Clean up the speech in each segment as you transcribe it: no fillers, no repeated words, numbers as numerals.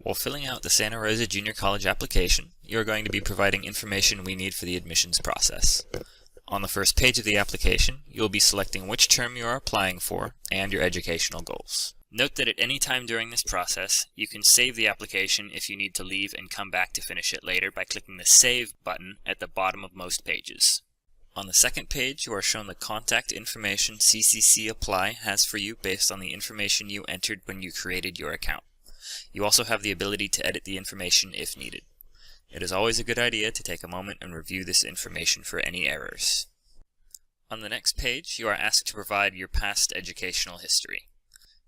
While filling out the Santa Rosa Junior College application, you are going to be providing information we need for the admissions process. On the first page of the application, you will be selecting which term you are applying for and your educational goals. Note that at any time during this process, you can save the application if you need to leave and come back to finish it later by clicking the Save button at the bottom of most pages. On the second page, you are shown the contact information SRJC Apply has for you based on the information you entered when you created your account. You also have the ability to edit the information if needed. It is always a good idea to take a moment and review this information for any errors. On the next page, you are asked to provide your past educational history.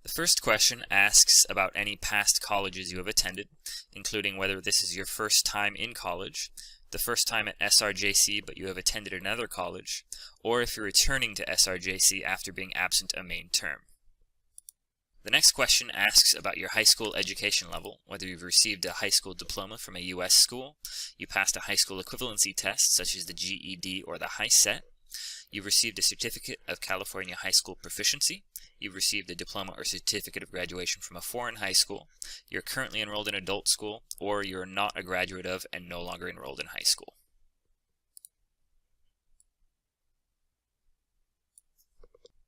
The first question asks about any past colleges you have attended, including whether this is your first time in college, the first time at SRJC but you have attended another college, or if you're returning to SRJC after being absent a main term. The next question asks about your high school education level, whether you've received a high school diploma from a U.S. school, you passed a high school equivalency test such as the GED or the HiSET, you've received a certificate of California high school proficiency, you've received a diploma or certificate of graduation from a foreign high school, you're currently enrolled in adult school, or you're not a graduate of and no longer enrolled in high school.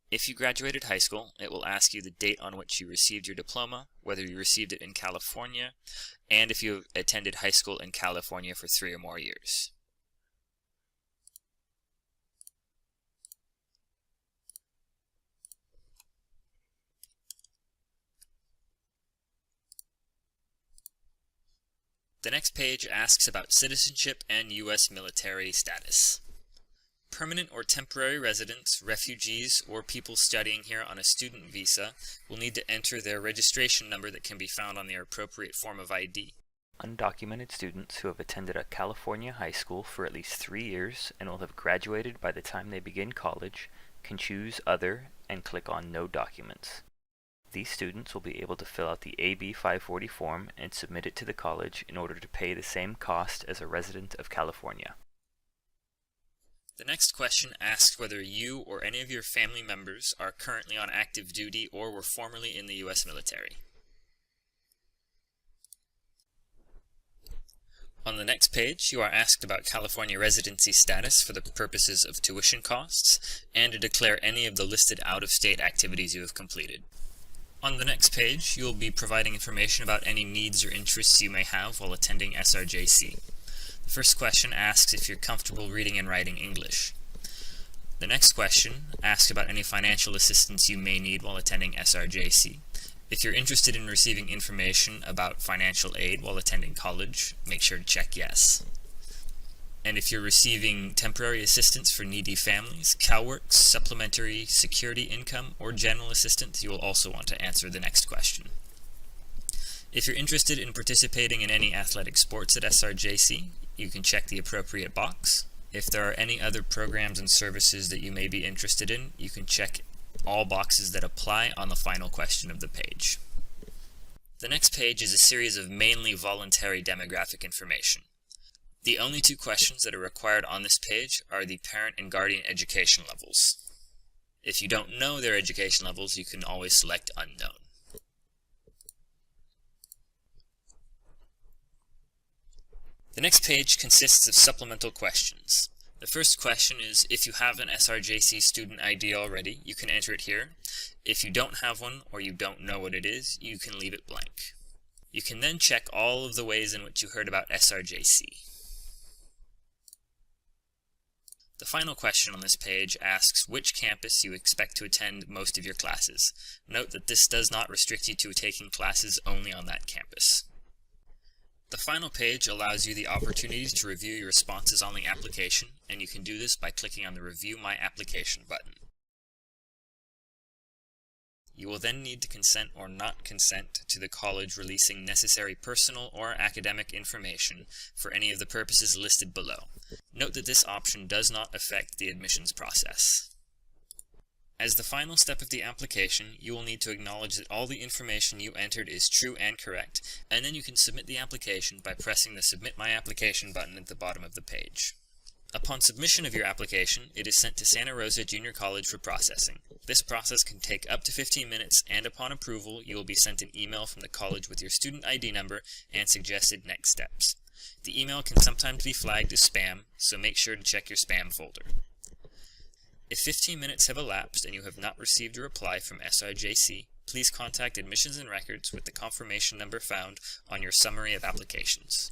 If you graduated high school, it will ask you the date on which you received your diploma, whether you received it in California, and if you have attended high school in California for 3 or more years. The next page asks about citizenship and U.S. military status. Permanent or temporary residents, refugees, or people studying here on a student visa will need to enter their registration number that can be found on their appropriate form of ID. Undocumented students who have attended a California high school for at least 3 years and will have graduated by the time they begin college can choose Other and click on No Documents. These students will be able to fill out the AB 540 form and submit it to the college in order to pay the same cost as a resident of California. The next question asks whether you or any of your family members are currently on active duty or were formerly in the U.S. military. On the next page, you are asked about California residency status for the purposes of tuition costs and to declare any of the listed out-of-state activities you have completed. On the next page, you will be providing information about any needs or interests you may have while attending SRJC. The first question asks if you're comfortable reading and writing English. The next question asks about any financial assistance you may need while attending SRJC. If you're interested in receiving information about financial aid while attending college, make sure to check yes. And if you're receiving temporary assistance for needy families, CalWORKs, supplementary security income, or general assistance, you will also want to answer the next question. If you're interested in participating in any athletic sports at SRJC, you can check the appropriate box. If there are any other programs and services that you may be interested in, you can check all boxes that apply on the final question of the page. The next page is a series of mainly voluntary demographic information. The only 2 questions that are required on this page are the parent and guardian education levels. If you don't know their education levels, you can always select Unknown. The next page consists of supplemental questions. The first question is, if you have an SRJC student ID already, you can enter it here. If you don't have one, or you don't know what it is, you can leave it blank. You can then check all of the ways in which you heard about SRJC. The final question on this page asks which campus you expect to attend most of your classes. Note that this does not restrict you to taking classes only on that campus. The final page allows you the opportunity to review your responses on the application, and you can do this by clicking on the Review My Application button. You will then need to consent or not consent to the college releasing necessary personal or academic information for any of the purposes listed below. Note that this option does not affect the admissions process. As the final step of the application, you will need to acknowledge that all the information you entered is true and correct, and then you can submit the application by pressing the Submit My Application button at the bottom of the page. Upon submission of your application, it is sent to Santa Rosa Junior College for processing. This process can take up to 15 minutes, and upon approval, you will be sent an email from the college with your student ID number and suggested next steps. The email can sometimes be flagged as spam, so make sure to check your spam folder. If 15 minutes have elapsed and you have not received a reply from SRJC, please contact Admissions and Records with the confirmation number found on your summary of applications.